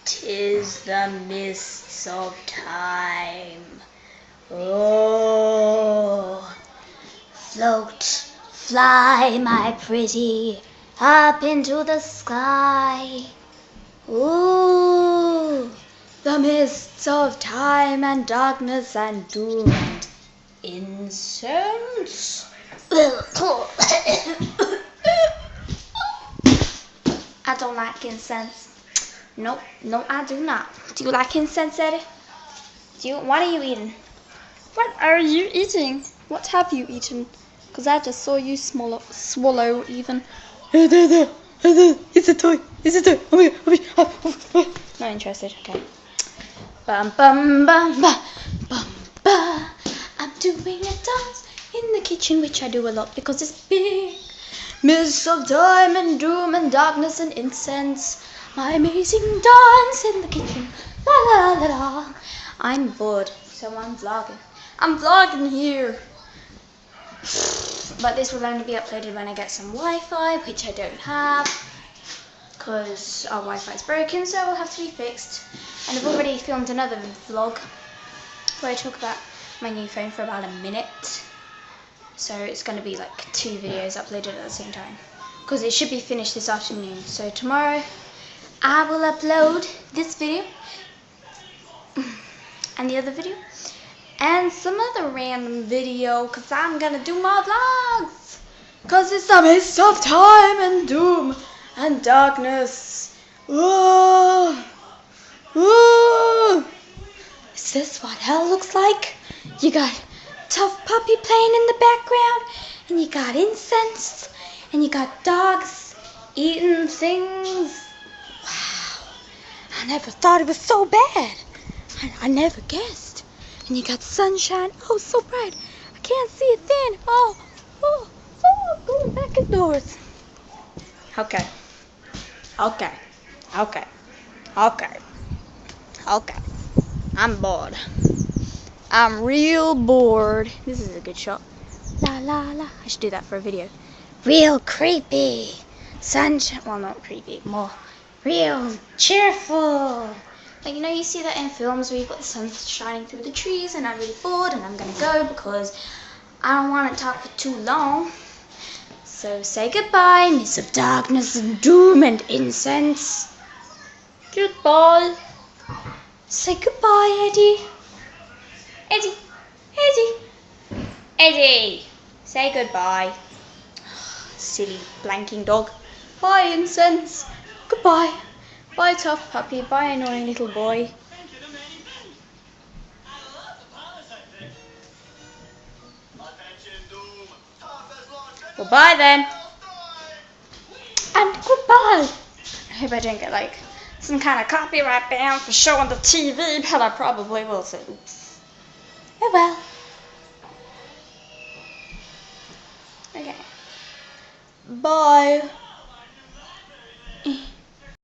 'Tis the mists of time. Oh, float, fly, my pretty, up into the sky. Ooh, the mists of time and darkness and doom and incense. I don't like incense. Nope, no, I do not. Do you like incense, Eddie? What are you eating? What are you eating? What have you eaten? Because I just saw you swallow even. It's a toy. It's a toy. Not interested. Okay. Bum bum bum ba bum ba. I'm doing a dance in the kitchen, which I do a lot because it's big. Mists of time and doom and darkness and incense. My amazing dance in the kitchen. La la la la. I'm bored, so I'm vlogging. I'm vlogging here. But this will only be uploaded when I get some Wi-Fi, which I don't have, because our Wi-Fi is broken, so it will have to be fixed. And I've already filmed another vlog where I talk about my new phone for about a minute. So it's going to be like 2 videos uploaded at the same time, because it should be finished this afternoon. So tomorrow I will upload this video and the other video and some other random video, because I'm going to do more vlogs, because it's the midst of time and doom and darkness. Whoa. Whoa. Is this what hell looks like? You got Tough Puppy playing in the background, and you got incense, and you got dogs eating things. Wow, I never thought it was so bad. I never guessed. And you got sunshine. Oh, so bright. I can't see a thing. Oh, going back indoors. Okay. I'm bored. I'm real bored. This is a good shot. La la la. I should do that for a video. Real creepy. Sunshine. Well, not creepy. More real cheerful. Like, you know, you see that in films where you've got the sun shining through the trees, and I'm really bored, and I'm gonna go because I don't want to talk for too long. So say goodbye, mists of darkness and doom and incense. Goodbye. Say goodbye, Eddie. Eddie, say goodbye. Silly blanking dog. Bye, Incense. Goodbye. Bye, Tough Puppy. Bye, annoying little boy. Well, bye then. And goodbye. I hope I don't get like some kind of copyright ban for showing the TV, but I probably will, so oops. Oh well. Okay. Bye.